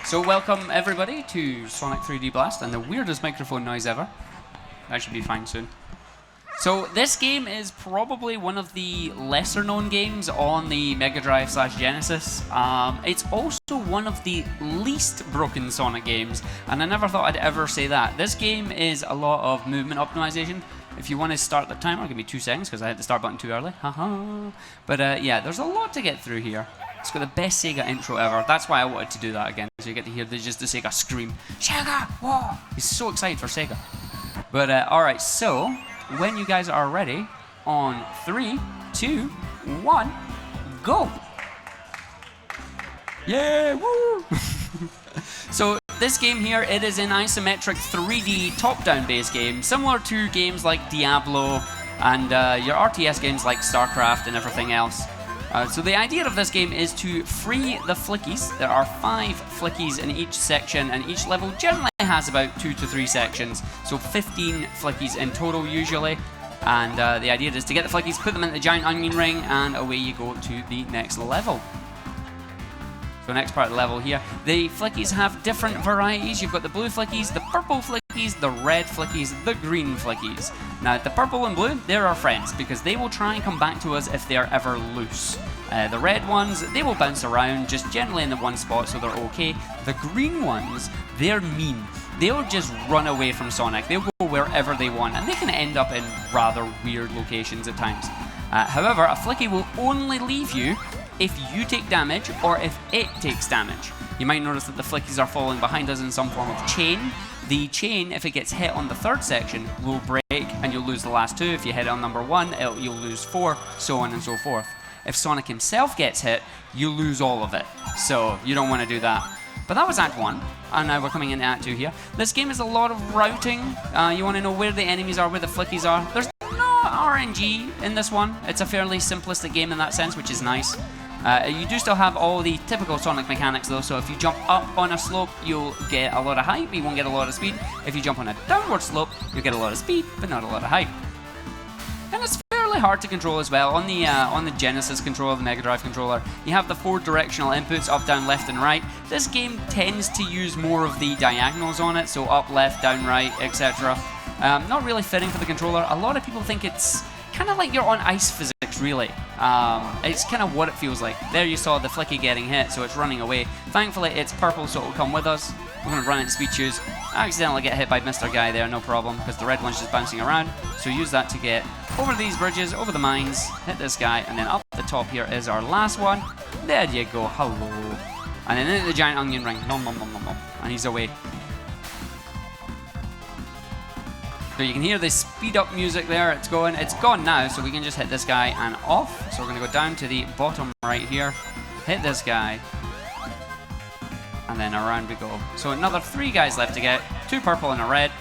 So welcome everybody to Sonic 3D Blast and the weirdest microphone noise ever. That should be fine soon. So this game is probably one of the lesser known games on the Mega Drive / Genesis. It's also one of the least broken Sonic games, and I never thought I'd ever say that. This game is a lot of movement optimization. If you want to start the timer, give me 2 seconds because I hit the start button too early. Haha. But yeah, there's a lot to get through here. It's got the best Sega intro ever. That's why I wanted to do that again, so you get to hear just the Sega scream. Sega! Whoa! He's so excited for Sega. But alright, so when you guys are ready, on 3, 2, 1, go! Yeah! Woo! So this game here, it is an isometric 3D top-down based game, similar to games like Diablo and your RTS games like StarCraft and everything else. So the idea of this game is to free the flickies. There are 5 flickies in each section, and each level generally has about 2 to 3 sections, so 15 flickies in total usually. And the idea is to get the flickies, put them in the giant onion ring, and away you go to the next level. So next part of the level here, the flickies have different varieties. You've got the blue flickies, the purple flickies, the red flickies, the green flickies. Now the purple and blue, they're our friends because they will try and come back to us if they're ever loose. The red ones, they will bounce around just generally in the one spot, so they're okay. The green ones, they're mean. They'll just run away from Sonic. They'll go wherever they want, and they can end up in rather weird locations at times. However, a flicky will only leave you if you take damage or if it takes damage. You might notice that the flickies are falling behind us in some form of chain. The chain, if it gets hit on the 3rd section, will break and you'll lose the last 2. If you hit on number 1, you'll lose 4, so on and so forth. If Sonic himself gets hit, you lose all of it. So you don't want to do that. But that was Act 1, and now we're coming into Act 2 here. This game is a lot of routing. You want to know where the enemies are, where the flickies are. There's no RNG in this one. It's a fairly simplistic game in that sense, which is nice. You do still have all the typical Sonic mechanics though, so if you jump up on a slope, you'll get a lot of height, but you won't get a lot of speed. If you jump on a downward slope, you'll get a lot of speed, but not a lot of height. And it's fairly hard to control as well. On the Genesis controller, the Mega Drive controller, you have the 4 directional inputs, up, down, left, and right. This game tends to use more of the diagonals on it, so up, left, down, right, etc. Not really fitting for the controller. A lot of people think it's kind of like you're on ice physics, really. It's kind of what it feels like. There you saw the flicky getting hit, so it's running away. Thankfully, it's purple, so it will come with us. We're going to run into speed shoes. I accidentally get hit by Mr. Guy there, no problem, because the red one's just bouncing around. So use that to get over these bridges, over the mines, hit this guy, and then up the top here is our last one. There you go, hello. And then into the giant onion ring. Nom nom nom nom nom. And he's away. So you can hear the speed up music there, it's going. It's gone now, so we can just hit this guy and off. So we're going to go down to the bottom right here, hit this guy, and then around we go. So another 3 guys left to get, 2 purple and a red.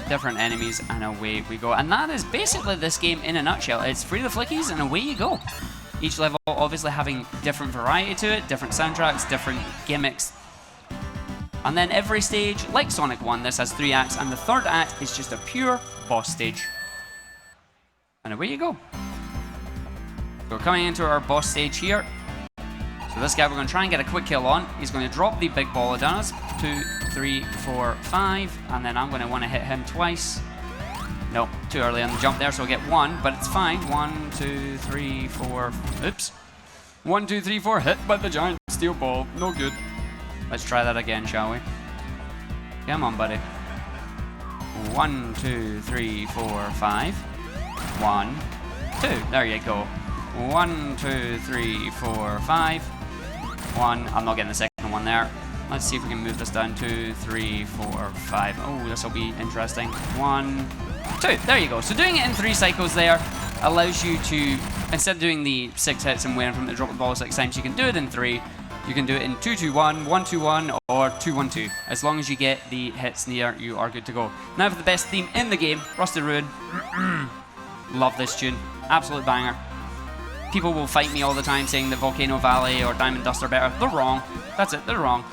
Different enemies, and away we go. And that is basically this game in a nutshell. It's free the flickies and away you go. Each level obviously having different variety to it, different soundtracks, different gimmicks. And then every stage, like Sonic 1, this has 3 acts, and the 3rd act is just a pure boss stage. And away you go. So we're coming into our boss stage here. So this guy we're going to try and get a quick kill on. He's going to drop the big ball down us. 2, 3, 4, 5. And then I'm going to want to hit him twice. Nope, too early on the jump there, so we'll get 1, but it's fine. 1, 2, 3, 4. Oops. 1, 2, 3, 4. Hit by the giant steel ball. No good. Let's try that again, shall we? Come on, buddy. 1, 2, 3, 4, 5. 1, 2. There you go. 1, 2, 3, 4, 5. 1. I'm not getting the second one there. Let's see if we can move this down. 2, 3, 4, 5. Oh, this will be interesting. 1, 2. There you go. So doing it in 3 cycles there allows you to, instead of doing the 6 hits and waiting for them to drop the ball 6 times, you can do it in 3. You can do it in 2-2-1, 1-2-1, or 2-1-2. As long as you get the hits near, you are good to go. Now for the best theme in the game, Rusty Ruin. Love this tune. Absolute banger. People will fight me all the time saying that Volcano Valley or Diamond Dust are better. They're wrong. That's it, they're wrong.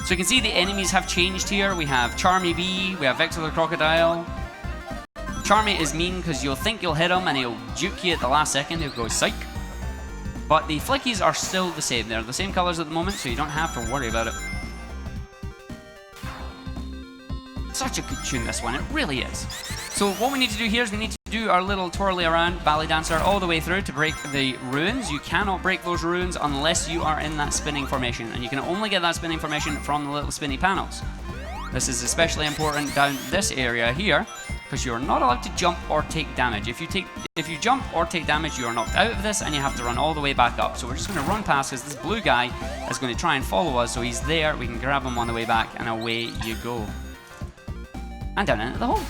So you can see the enemies have changed here. We have Charmy Bee, we have Vexel the Crocodile. Charmy is mean because you'll think you'll hit him and he'll juke you at the last second. He'll go psych. But the flickies are still the same. They're the same colors at the moment, so you don't have to worry about it. Such a good tune, this one. It really is. So what we need to do here is we need to do our little twirly around ballet dancer all the way through to break the runes. You cannot break those runes unless you are in that spinning formation, and you can only get that spinning formation from the little spinny panels. This is especially important down this area here, because you are not allowed to jump or take damage. If you jump or take damage, you are knocked out of this and you have to run all the way back up. So we're just going to run past, because this blue guy is going to try and follow us, so he's there, we can grab him on the way back, and away you go. And down into the hole.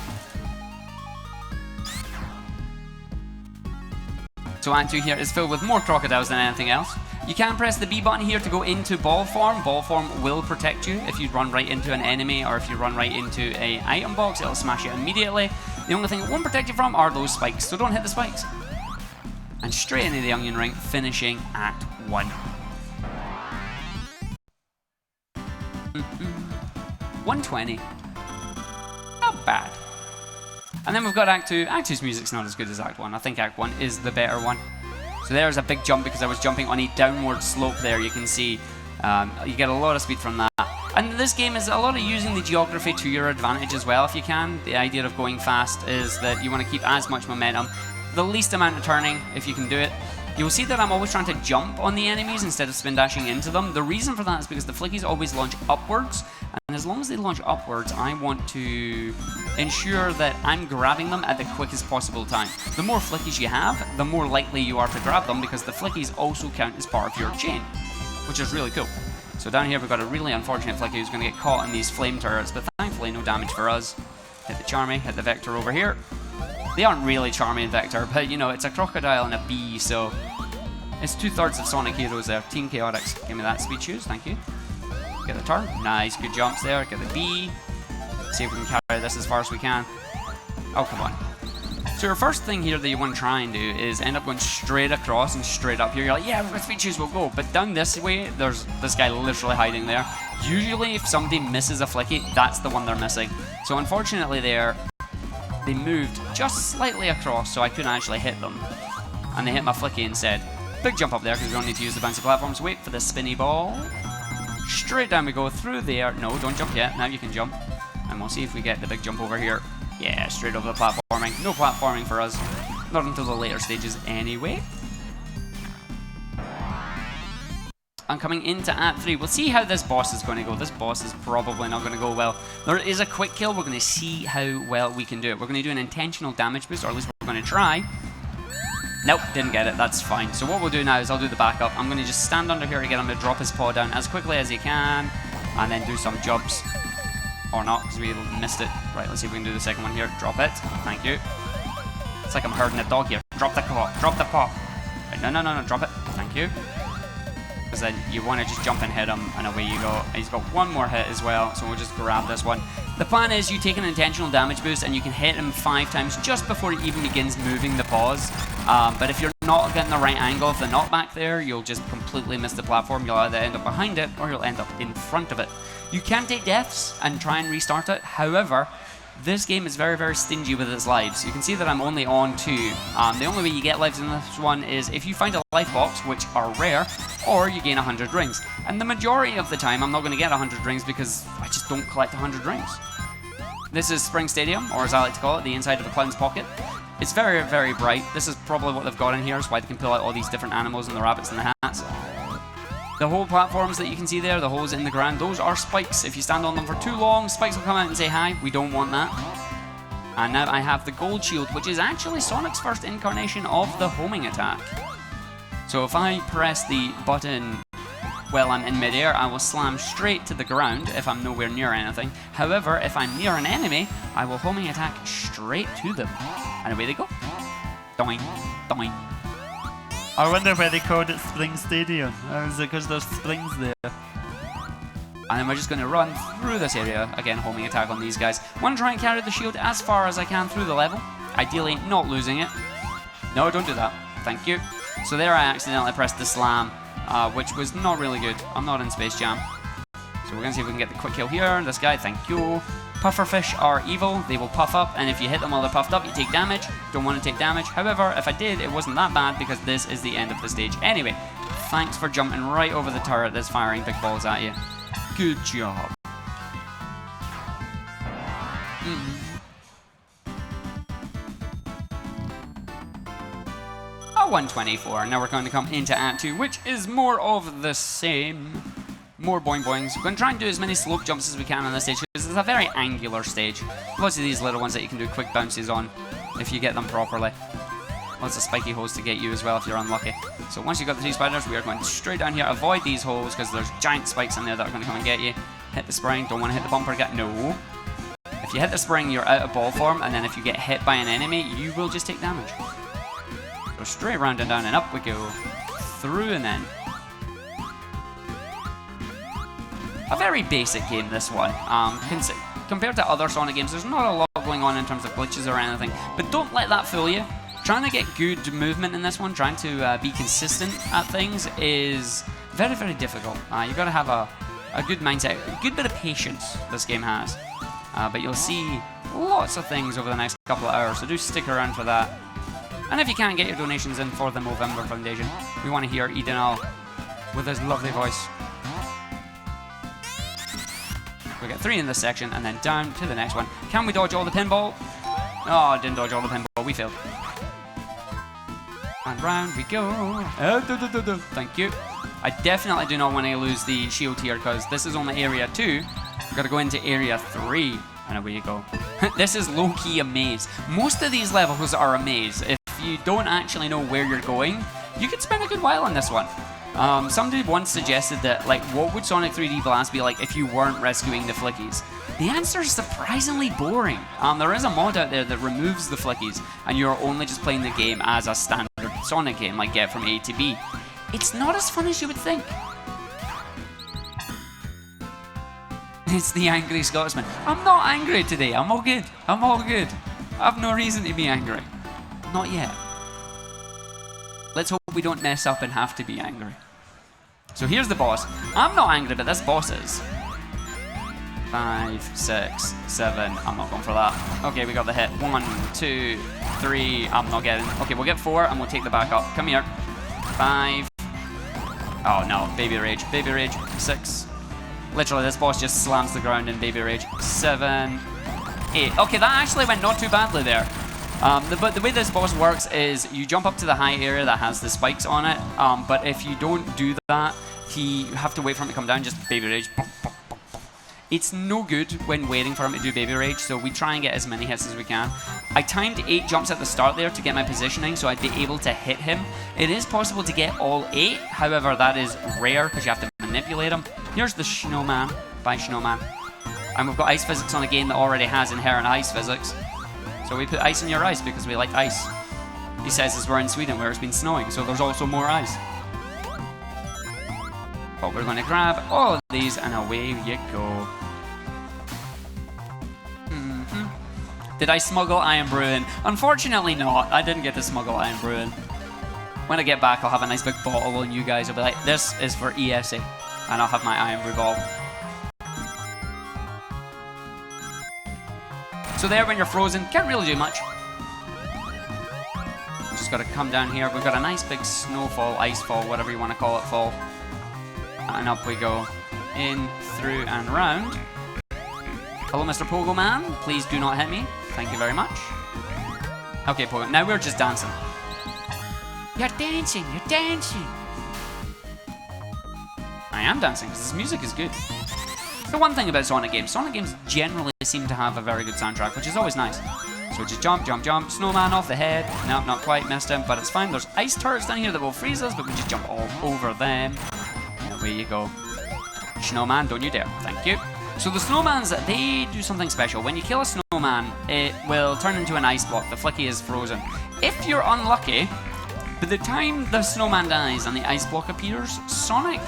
So Act 2 here is filled with more crocodiles than anything else. You can press the B button here to go into ball form. Ball form will protect you. If you run right into an enemy or if you run right into an item box, it'll smash you immediately. The only thing it won't protect you from are those spikes, so don't hit the spikes. And straight into the onion ring, finishing Act 1. 120. Not bad. And then we've got Act 2. Act 2's music's not as good as Act 1. I think Act 1 is the better one. So there's a big jump because I was jumping on a downward slope there. You can see you get a lot of speed from that. And this game is a lot of using the geography to your advantage as well if you can. The idea of going fast is that you want to keep as much momentum, the least amount of turning if you can do it. You'll see that I'm always trying to jump on the enemies instead of spin dashing into them. The reason for that is because the flickies always launch upwards, and as long as they launch upwards, I want to ensure that I'm grabbing them at the quickest possible time. The more flickies you have, the more likely you are to grab them, because the flickies also count as part of your chain, which is really cool. So down here we've got a really unfortunate flicky who's going to get caught in these flame turrets, but thankfully no damage for us. Hit the Charmy, hit the Vector over here. They aren't really Charmy and Vector, but you know, it's a crocodile and a bee, so it's 2/3 of Sonic Heroes there. Team Chaotix, give me that speed shoes, thank you. Get the turn, nice, good jumps there, get the bee. See if we can carry this as far as we can. Oh, come on. So your first thing here that you want to try and do is end up going straight across and straight up here. You're like, yeah, we've got speed shoes, we'll go. But down this way, there's this guy literally hiding there. Usually if somebody misses a flicky, that's the one they're missing. So unfortunately there, they moved just slightly across, so I couldn't actually hit them. And they hit my flicky instead. Big jump up there, because we don't need to use the bouncy platforms. Wait for the spinny ball. Straight down we go, through there. No, don't jump yet. Now you can jump. And we'll see if we get the big jump over here. Yeah, straight over the platforming. No platforming for us. Not until the later stages anyway. I'm coming into Act 3. We'll see how this boss is going to go. This boss is probably not going to go well. There is a quick kill. We're going to see how well we can do it. We're going to do an intentional damage boost, or at least we're going to try. Nope, didn't get it. That's fine. So what we'll do now is I'll do the backup. I'm going to just stand under here to get him to drop his paw down as quickly as he can, and then do some jumps. Or not, because we missed it. Right, let's see if we can do the second one here. Drop it. Thank you. It's like I'm herding a dog here. Drop the paw. Drop the paw. Right, no. Drop it. Thank you. Because then you want to just jump and hit him, and away you go. And he's got one more hit as well, so we'll just grab this one. The plan is you take an intentional damage boost, and you can hit him 5 times just before he even begins moving the paws. But if you're not getting the right angle of the knockback there, you'll just completely miss the platform. You'll either end up behind it, or you'll end up in front of it. You can take deaths and try and restart it. However, this game is very, very stingy with its lives. You can see that I'm only on 2. The only way you get lives in this one is if you find a life box, which are rare, or you gain 100 rings. And the majority of the time, I'm not going to get 100 rings because I just don't collect 100 rings. This is Spring Stadium, or as I like to call it, the inside of a clown's pocket. It's very, very bright. This is probably what they've got in here, is why they can pull out all these different animals and the rabbits and the hats. The whole platforms that you can see there, the holes in the ground, those are spikes. If you stand on them for too long, spikes will come out and say hi. We don't want that. And now I have the gold shield, which is actually Sonic's first incarnation of the homing attack. So if I press the button while I'm in midair, I will slam straight to the ground if I'm nowhere near anything. However, if I'm near an enemy, I will homing attack straight to them. And away they go. Doing, doing. I wonder why they called it Spring Stadium. Is it because there's springs there? And then we're just going to run through this area. Again, homing attack on these guys. Want to try and carry the shield as far as I can through the level. Ideally, not losing it. No, don't do that. Thank you. So there I accidentally pressed the slam, which was not really good. I'm not in Space Jam. So we're going to see if we can get the quick kill here. This guy, thank you. Pufferfish are evil, they will puff up, and if you hit them while they're puffed up, you take damage. Don't want to take damage. However, if I did, it wasn't that bad because this is the end of the stage. Anyway, thanks for jumping right over the turret that's firing big balls at you. Good job. A 124. Now we're going to come into Act 2, which is more of the same. More boing boings. We're going to try and do as many slope jumps as we can on this stage because it's a very angular stage. Lots of these little ones that you can do quick bounces on if you get them properly. Lots of spiky holes to get you as well if you're unlucky. So once you've got the 2 spiders, we are going straight down here. Avoid these holes because there's giant spikes in there that are going to come and get you. Hit the spring. Don't want to hit the bumper. No. If you hit the spring, you're out of ball form, and then if you get hit by an enemy, you will just take damage. So straight around and down and up we go. Through and then. A very basic game, this one. Compared to other Sonic games, there's not a lot going on in terms of glitches or anything, but don't let that fool you. Trying to get good movement in this one, trying to be consistent at things is very, very difficult. You've got to have a good mindset, a good bit of patience this game has. But you'll see lots of things over the next couple of hours, so do stick around for that. And if you can, get your donations in for the Movember Foundation. We want to hear Edenal with his lovely voice. We get 3 in this section, and then down to the next one. Can we dodge all the pinball? Oh, didn't dodge all the pinball. We failed. And round we go. Thank you. I definitely do not want to lose the shield here, because this is only Area 2. We've got to go into Area 3. And away you go. This is low-key a maze. Most of these levels are a maze. If you don't actually know where you're going, you could spend a good while on this one. Somebody once suggested that, like, what would Sonic 3D Blast be like if you weren't rescuing the flickies? The answer is surprisingly boring. There is a mod out there that removes the flickies, and you're only just playing the game as a standard Sonic game, like get from A to B. It's not as fun as you would think. It's the angry Scotsman. I'm not angry today. I'm all good. I'm all good. I have no reason to be angry. Not yet. Let's hope we don't mess up and have to be angry. So here's the boss. I'm not angry, but this boss is. 5, 6, 7. I'm not going for that. Okay, we got the hit. 1, 2, 3. I'm not getting. Okay, we'll get 4 and we'll take the back up. Come here. 5. Oh no, Baby Rage. Baby Rage. 6. Literally, this boss just slams the ground in Baby Rage. 7, 8. Okay, that actually went not too badly there. But the way this boss works is you jump up to the high area that has the spikes on it, but if you don't do that, you have to wait for him to come down, just Baby Rage. It's no good when waiting for him to do Baby Rage, so we try and get as many hits as we can. I timed 8 jumps at the start there to get my positioning, so I'd be able to hit him. It is possible to get all 8, however that is rare because you have to manipulate him. Here's the Snowman. Bye, Snowman. And we've got ice physics on a game that already has inherent ice physics. So we put ice in your ice because we like ice. He says as we're in Sweden where it's been snowing, so there's also more ice. But we're going to grab all of these and away you go. Did I smuggle Iron Brewing? Unfortunately not. I didn't get to smuggle Iron Brewing. When I get back, I'll have a nice big bottle and you guys will be like, this is for ESA. And I'll have my Iron Brew ball. So there, when you're frozen, can't really do much. Just gotta come down here. We've got a nice big snowfall, icefall, whatever you want to call it, fall. And up we go. In, through, and round. Hello, Mr. Pogo Man. Please do not hit me. Thank you very much. Okay, Pogo. Now we're just dancing. You're dancing. You're dancing. I am dancing because this music is good. The one thing about Sonic games generally seem to have a very good soundtrack, which is always nice. So just jump, jump, jump. Snowman off the head. Nope, not quite. Missed him, but it's fine. There's ice turrets down here that will freeze us, but we just jump all over them. And away you go. Snowman, don't you dare. Thank you. So the snowmans, they do something special. When you kill a snowman, it will turn into an ice block. The flicky is frozen. If you're unlucky, by the time the snowman dies and the ice block appears, Sonic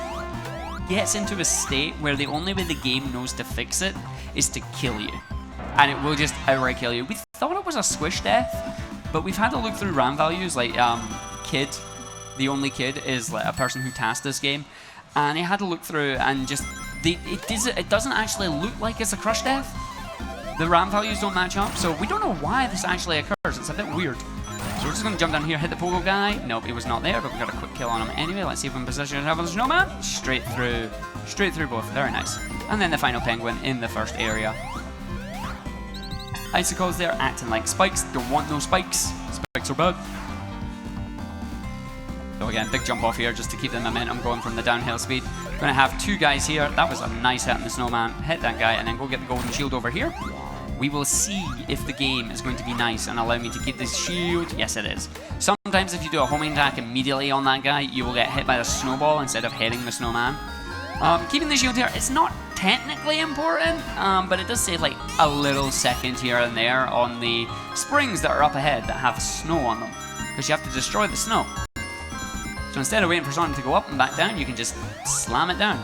gets into a state where the only way the game knows to fix it is to kill you. And it will just outright kill you. We thought it was a squish death, but we've had to look through RAM values, like Kid, the only kid, is like a person who tasked this game. And he had to look through and just, it doesn't actually look like it's a crush death. the ramp values don't match up, so we don't know why this actually occurs. It's a bit weird. So we're just going to jump down here, hit the pogo guy. Nope, he was not there, but we got a quick kill on him anyway. Let's see if we can position and have a snowman. Straight through both. Very nice. And then the final penguin in the first area. Icicles there, acting like spikes. Don't want no spikes. Spikes are bad. So again, big jump off here just to keep the momentum going from the downhill speed. Gonna have two guys here. That was a nice hit on the snowman. Hit that guy and then go get the golden shield over here. We will see if the game is going to be nice and allow me to keep this shield. Yes, it is. Sometimes if you do a homing attack immediately on that guy, you will get hit by the snowball instead of hitting the snowman. Keeping the shield here, it's not technically important, but it does save like a little second here and there on the springs that are up ahead that have snow on them, because you have to destroy the snow. So instead of waiting for something to go up and back down, you can just slam it down.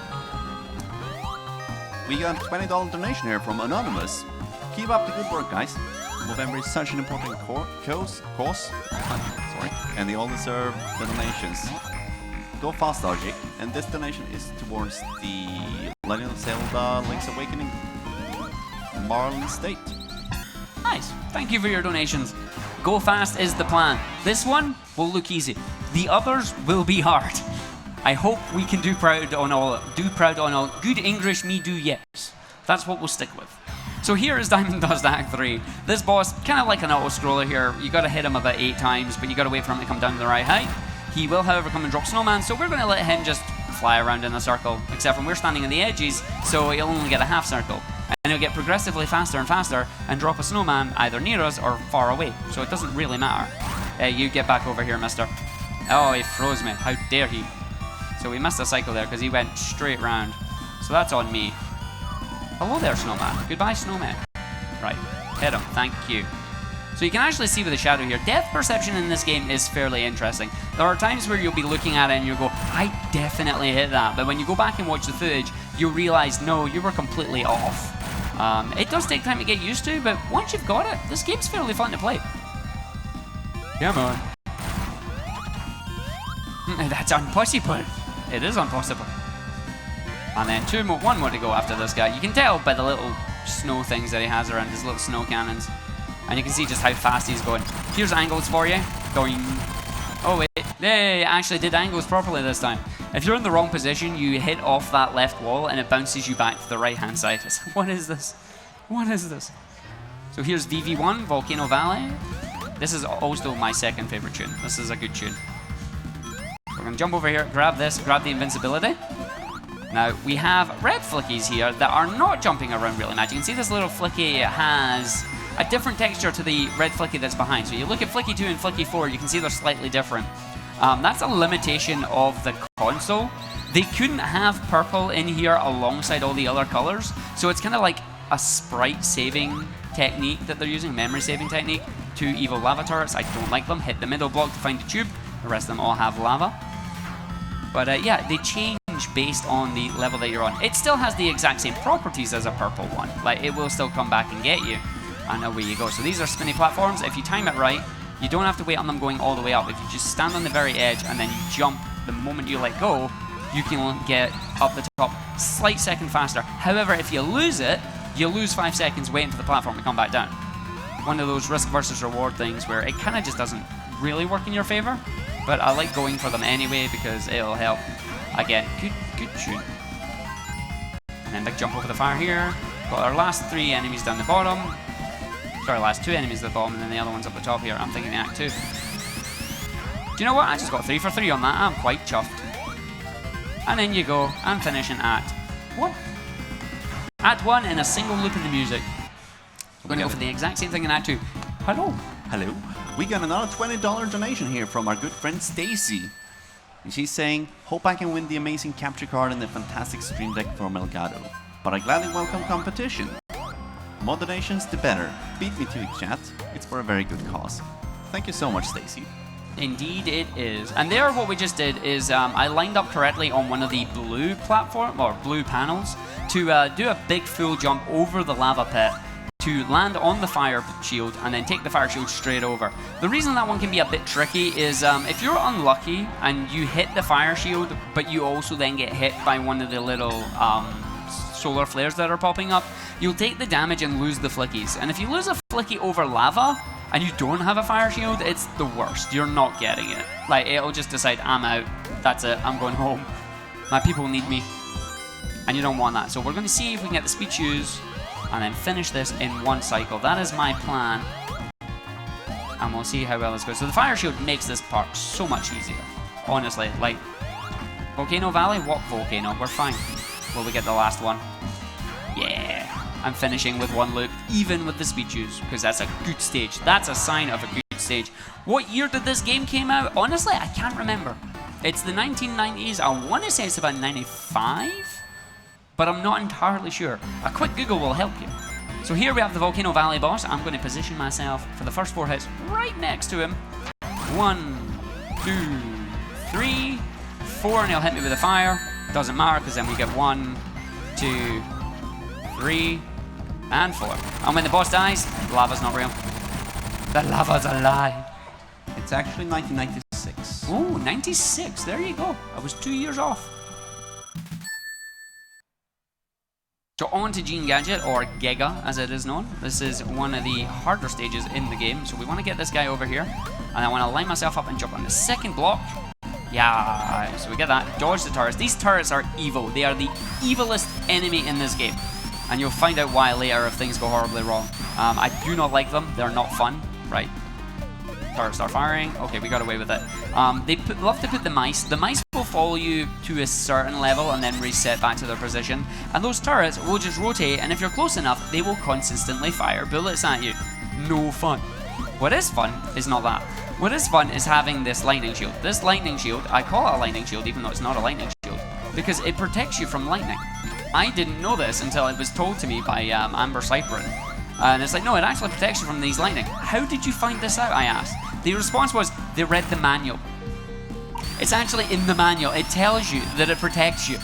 We got a $20 donation here from Anonymous. Keep up the good work, guys. November is such an important cause, and they all deserve the donations. Go fast, Argick, and this donation is towards the Legend of Zelda Link's Awakening Marlin State. Nice. Thank you for your donations. Go fast is the plan. This one will look easy. The others will be hard. I hope we can do proud on all. Good English me do yes. That's what we'll stick with. So here is Diamond Dust Act 3. This boss, kind of like an auto-scroller here. You got to hit him about 8 times, but you got to wait for him to come down to the right height. He will, however, come and drop snowman, so we're going to let him just fly around in a circle, except when we're standing on the edges, so he'll only get a half circle. And he'll get progressively faster and faster and drop a snowman either near us or far away, so it doesn't really matter. You get back over here, mister. Oh, he froze me. How dare he? So we missed a cycle there because he went straight round. So that's on me. Hello there, snowman. Goodbye, snowman. Right, hit him. Thank you. So you can actually see with the shadow here, depth perception in this game is fairly interesting. There are times where you'll be looking at it and you'll go, I definitely hit that. But when you go back and watch the footage, you'll realize, no, you were completely off. It does take time to get used to, but once you've got it, this game's fairly fun to play. Come on. That's impossible. It is impossible. And then one more to go after this guy. You can tell by the little snow things that he has around, his little snow cannons. And you can see just how fast he's going. Here's angles for you. Going. Oh wait, they actually did angles properly this time. If you're in the wrong position, you hit off that left wall and it bounces you back to the right hand side. What is this? What is this? So here's VV1, Volcano Valley. This is also my second favorite tune. This is a good tune. We're gonna jump over here, grab this, grab the invincibility. Now, we have red flickies here that are not jumping around really much. You can see this little flicky has a different texture to the red flicky that's behind. So you look at flicky 2 and flicky 4, you can see they're slightly different. That's a limitation of the console. They couldn't have purple in here alongside all the other colors. So it's kind of like a sprite saving technique that they're using, memory saving technique. 2 evil lava turrets, I don't like them. Hit the middle block to find a tube. The rest of them all have lava. But yeah, they change based on the level that you're on. It still has the exact same properties as a purple one. Like, it will still come back and get you. And away you go. So these are spinny platforms. If you time it right, you don't have to wait on them going all the way up. If you just stand on the very edge and then you jump the moment you let go, you can get up the top slight second faster. However, if you lose it, you lose 5 seconds waiting for the platform to come back down. One of those risk versus reward things where it kind of just doesn't really work in your favor. But I like going for them anyway because it'll help. Again, good tune. And then big jump over the fire here. Got our last 3 enemies down the bottom. Sorry, last 2 enemies at the bottom, and then the other one's up the top here. I'm thinking Act 2. Do you know what? I just got 3 for 3 on that. I'm quite chuffed. And then you go and finish in Act 1. Act 1 in a single loop of the music. We're going to go for the exact same thing in Act 2. Hello. Hello. We got another $20 donation here from our good friend Stacy. And she's saying, hope I can win the amazing capture card and the fantastic stream deck from Elgato. But I gladly welcome competition. More donations, the better. Beat me to it, chat. It's for a very good cause. Thank you so much, Stacy. Indeed it is. And there what we just did is I lined up correctly on one of the blue platform, or blue panels, to do a big full jump over the lava pit to land on the fire shield and then take the fire shield straight over. The reason that one can be a bit tricky is if you're unlucky and you hit the fire shield, but you also then get hit by one of the little solar flares that are popping up, you'll take the damage and lose the flickies. And if you lose a flicky over lava and you don't have a fire shield, it's the worst. You're not getting it. Like, it'll just decide, I'm out. That's it. I'm going home. My people need me. And you don't want that. So we're going to see if we can get the speed shoes and then finish this in one cycle. That is my plan. And we'll see how well this goes. So the fire shield makes this part so much easier. Honestly, like, Volcano Valley? What volcano? We're fine. Will we get the last one? Yeah. I'm finishing with one loop, even with the speed shoes, because that's a good stage. That's a sign of a good stage. What year did this game came out? Honestly, I can't remember. It's the 1990s. I want to say it's about 95, but I'm not entirely sure. A quick Google will help you. So here we have the Volcano Valley boss. I'm going to position myself for the first 4 hits right next to him. 1, 2, 3, 4, and he'll hit me with a fire. Doesn't matter, because then we get 1, 2, 3, and 4. And when the boss dies, lava's not real. The lava's a lie. It's actually 1996. Ooh, 96. There you go. I was 2 years off. So on to Gene Gadget, or Giga as it is known. This is one of the harder stages in the game. So we want to get this guy over here. And I want to line myself up and jump on the second block. Yeah, so we get that. Dodge the turrets. These turrets are evil. They are the evilest enemy in this game. And you'll find out why later if things go horribly wrong. I do not like them. They're not fun. Right. Turrets start firing. Okay, we got away with it. They love to put the mice. The mice will follow you to a certain level and then reset back to their position. And those turrets will just rotate, and if you're close enough, they will consistently fire bullets at you. No fun. What is fun is not that. What is fun is having this lightning shield. This lightning shield, I call it a lightning shield even though it's not a lightning shield, because it protects you from lightning. I didn't know this until it was told to me by Amber Cyprin. And it's like, no, it actually protects you from these lightning. How did you find this out, I asked. The response was, they read the manual. It's actually in the manual. It tells you that it protects you.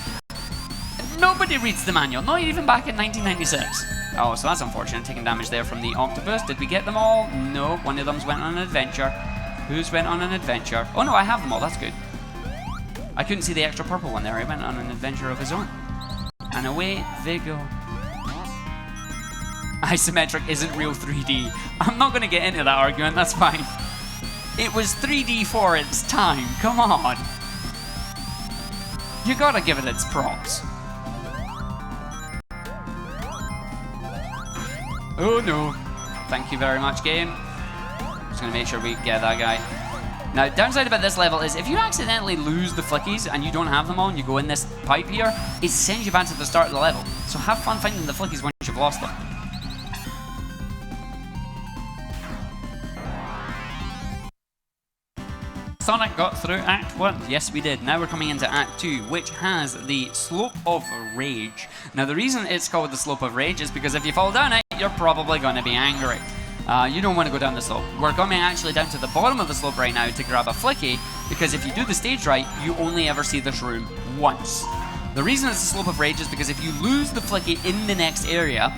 Nobody reads the manual, not even back in 1996. Oh, so that's unfortunate, taking damage there from the octopus. Did we get them all? No, one of them's went on an adventure. Who's went on an adventure? Oh no, I have them all, that's good. I couldn't see the extra purple one there. He went on an adventure of his own. And away they go. Isometric isn't real 3D. I'm not going to get into that argument, that's fine. It was 3D for its time, come on. You gotta give it its props. Oh no. Thank you very much, game. Just gonna make sure we get that guy. Now, downside about this level is if you accidentally lose the flickies and you don't have them on, you go in this pipe here, it sends you back to the start of the level. So have fun finding the flickies once you've lost them. Sonic got through Act 1. Yes, we did. Now we're coming into Act 2, which has the Slope of Rage. Now, the reason it's called the Slope of Rage is because if you fall down it, you're probably going to be angry. You don't want to go down the slope. We're coming actually down to the bottom of the slope right now to grab a flicky, because if you do the stage right, you only ever see this room once. The reason it's the Slope of Rage is because if you lose the flicky in the next area,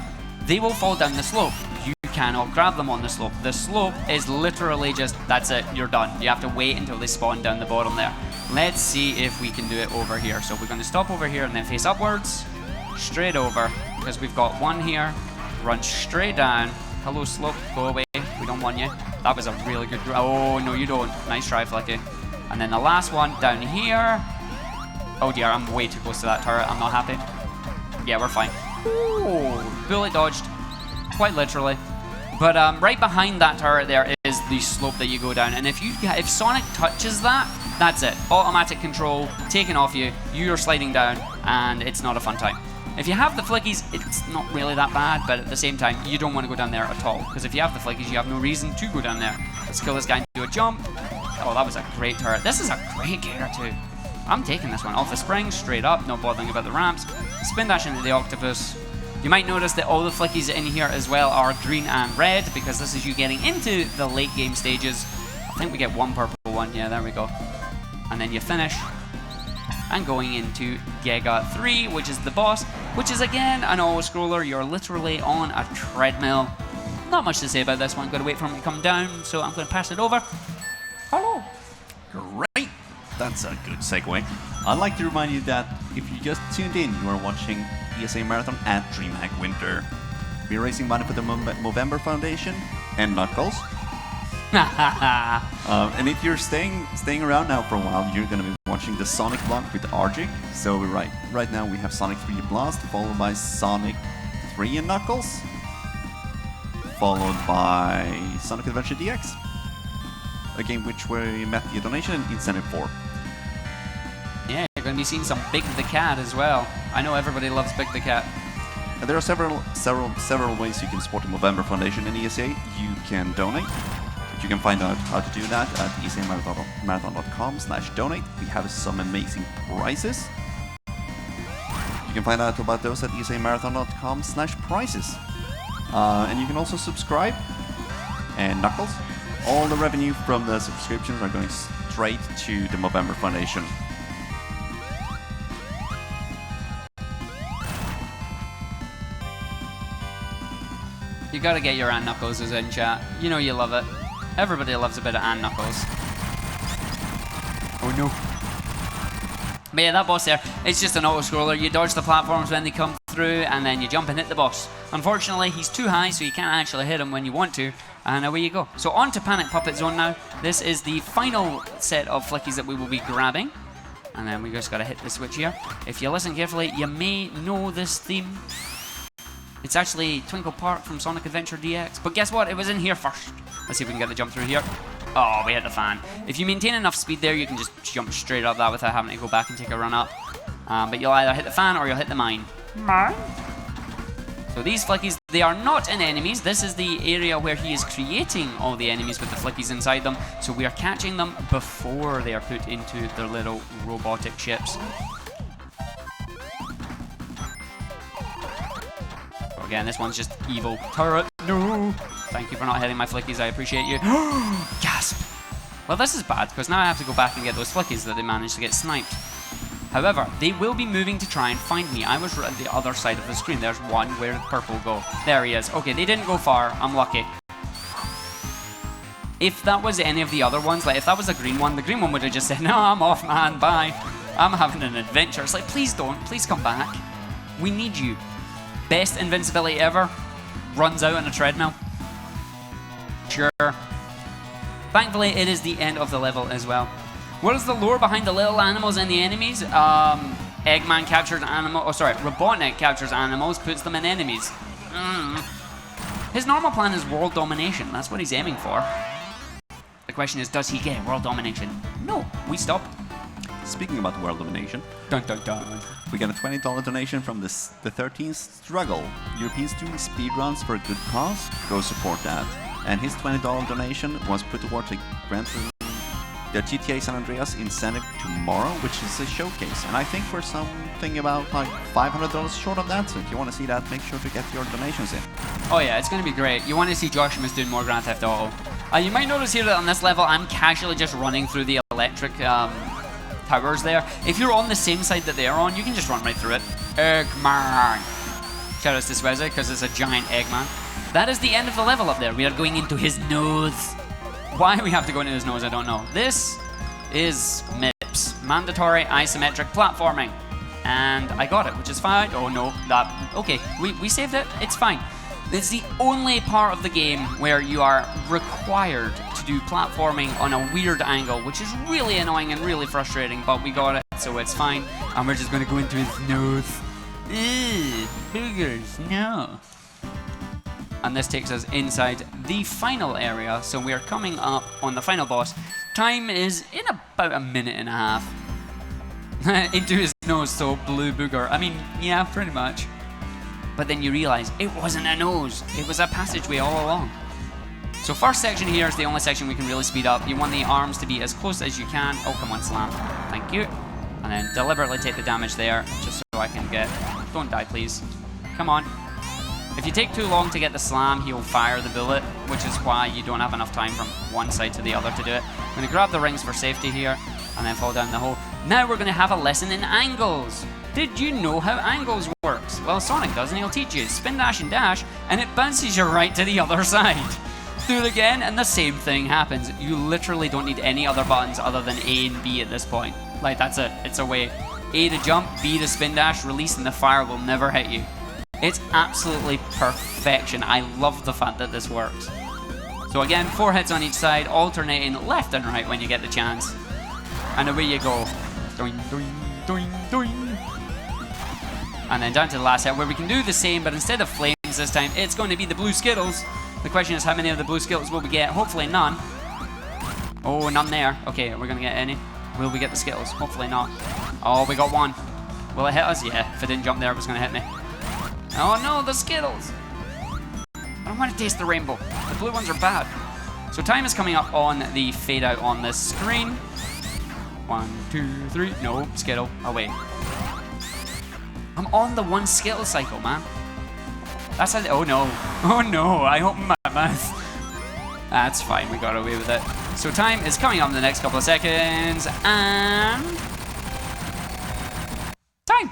they will fall down the slope. You cannot grab them on the slope. The slope is literally just, that's it, you're done. You have to wait until they spawn down the bottom there. Let's see if we can do it over here. So we're going to stop over here and then face upwards, straight over, because we've got one here, run straight down. Hello slope, go away, we don't want you. That was a really good, oh no you don't. Nice try, Flicky. And then the last one down here. Oh dear, I'm way too close to that turret, I'm not happy. Yeah, we're fine. Ooh, bullet dodged, quite literally. But right behind that turret there is the slope that you go down, and if Sonic touches that, that's it. Automatic control taken off you, you're sliding down, and it's not a fun time. If you have the flickies, it's not really that bad, but at the same time, you don't want to go down there at all, because if you have the flickies, you have no reason to go down there. Let's kill this guy and do a jump. Oh, that was a great turret. This is a great gear too. I'm taking this one off the spring, straight up, not bothering about the ramps. Spin dash into the octopus. You might notice that all the flickies in here as well are green and red, because this is you getting into the late game stages. I think we get one purple one. Yeah, there we go. And then you finish. And going into Giga 3, which is the boss, which is again an auto-scroller. You're literally on a treadmill. Not much to say about this one. Got to wait for him to come down, so I'm going to pass it over. Hello. Great. That's a good segue. I'd like to remind you that if you just tuned in, you are watching ESA Marathon at Dreamhack Winter. We're raising money for the Movember Foundation and Knuckles. And if you're staying around now for a while, you're gonna be watching the Sonic vlog with Argick. So right now we have Sonic 3D Blast, followed by Sonic 3 and Knuckles, followed by Sonic Adventure DX, a game which we met the donation incentive for. Yeah, you're going to be seeing some Big the Cat as well. I know everybody loves Big the Cat. And there are several ways you can support the Movember Foundation and ESA. You can donate. You can find out how to do that at esamarathon.com/donate. We have some amazing prizes. You can find out about those at esamarathon.com/prizes. And you can also subscribe. And Knuckles, all the revenue from the subscriptions are going straight to the Movember Foundation. You gotta get your Aunt Knuckles in chat. You know you love it. Everybody loves a bit of Aunt Knuckles. Oh no. But yeah, that boss there, it's just an auto-scroller. You dodge the platforms when they come through, and then you jump and hit the boss. Unfortunately, he's too high, so you can't actually hit him when you want to, and away you go. So on to Panic Puppet Zone now. This is the final set of flickies that we will be grabbing. And then we just gotta hit the switch here. If you listen carefully, you may know this theme. It's actually Twinkle Park from Sonic Adventure DX. But guess what? It was in here first. Let's see if we can get the jump through here. Oh, we hit the fan. If you maintain enough speed there, you can just jump straight up that without having to go back and take a run up. But you'll either hit the fan or you'll hit the mine. Mine? So these flickies, they are not in enemies. This is the area where he is creating all the enemies with the flickies inside them. So we are catching them before they are put into their little robotic ships. Again, this one's just evil turret. No! Thank you for not hitting my flickies, I appreciate you. Gasp! Well, this is bad, because now I have to go back and get those flickies that they managed to get sniped. However, they will be moving to try and find me. I was at the other side of the screen. There's one. Where did purple go? There he is. Okay, they didn't go far. I'm lucky. If that was any of the other ones, like if that was the green one would have just said, no, I'm off, man, bye. I'm having an adventure. It's like, please don't. Please come back. We need you. Best invincibility ever. Runs out on a treadmill. Sure. Thankfully, it is the end of the level as well. What is the lore behind the little animals and the enemies? Eggman captures Robotnik captures animals, puts them in enemies. His normal plan is world domination. That's what he's aiming for. The question is, does he get world domination? No, we stop. Speaking about world domination, dun, dun, dun. We got a $20 donation from the 13th Struggle. Europeans doing speedruns for a good cause? Go support that. And his $20 donation was put towards the GTA San Andreas incentive tomorrow, which is a showcase. And I think we're something about like $500 short of that. So if you want to see that, make sure to get your donations in. Oh yeah, it's going to be great. You want to see Joshimus doing more Grand Theft Auto. You might notice here that on this level, I'm casually just running through the electric towers there. If you're on the same side that they're on, you can just run right through it. Eggman. Shout out to Swezzy, because it's a giant Eggman. That is the end of the level up there. We are going into his nose. Why we have to go into his nose, I don't know. This is MIPS, Mandatory Isometric Platforming. And I got it, which is fine. Oh no, okay, we saved it, it's fine. It's the only part of the game where you are required to do platforming on a weird angle, which is really annoying and really frustrating, but we got it, so it's fine. And we're just going to go into his nose. Ew, boogers, no. And this takes us inside the final area, so we are coming up on the final boss. Time is in about a minute and a half. Into his nose, so blue booger. I mean, yeah, pretty much. But then you realize it wasn't a nose, it was a passageway all along. So first section here is the only section we can really speed up. You want the arms to be as close as you can. Oh, come on, slam. Thank you. And then deliberately take the damage there, just so I can get... Don't die, please. Come on. If you take too long to get the slam, he'll fire the bullet, which is why you don't have enough time from one side to the other to do it. I'm going to grab the rings for safety here, and then fall down the hole. Now we're going to have a lesson in angles. Did you know how angles works? Well, Sonic does, and he'll teach you. Spin, dash, and dash, and it bounces you right to the other side. Do it again, and the same thing happens. You literally don't need any other buttons other than A and B at this point. Like, that's it. It's a way. A to jump, B to spin dash, release, and the fire will never hit you. It's absolutely perfection. I love the fact that this works. So again, 4 hits on each side, alternating left and right when you get the chance. And away you go. Doing, doing, doing, doing. And then down to the last hit where we can do the same, but instead of flames this time, it's going to be the blue Skittles. The question is, how many of the blue Skittles will we get? Hopefully none. Oh, none there. Okay, we're going to get any. Will we get the Skittles? Hopefully not. Oh, we got one. Will it hit us? Yeah, if it didn't jump there, it was going to hit me. Oh no, the Skittles! I don't want to taste the rainbow. The blue ones are bad. So time is coming up on the fade out on this screen. 1, 2, 3. No, Skittle. Oh, wait. I'm on the 1 Skittle cycle, man. That's how. Oh no. Oh no, I opened my mouth. That's fine, we got away with it. So time is coming up in the next couple of seconds, and time.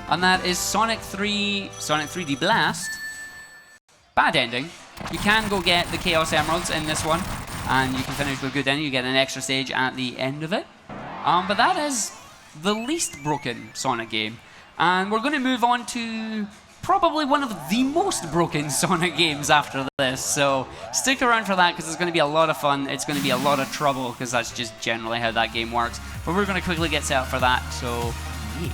And that is Sonic 3D Blast. Bad ending. You can go get the Chaos Emeralds in this one, and you can finish with good ending. You get an extra stage at the end of it. But that is the least broken Sonic game. And we're going to move on to probably one of the most broken Sonic games after this. So stick around for that, because it's going to be a lot of fun. It's going to be a lot of trouble, because that's just generally how that game works. But we're going to quickly get set up for that. So, yeah.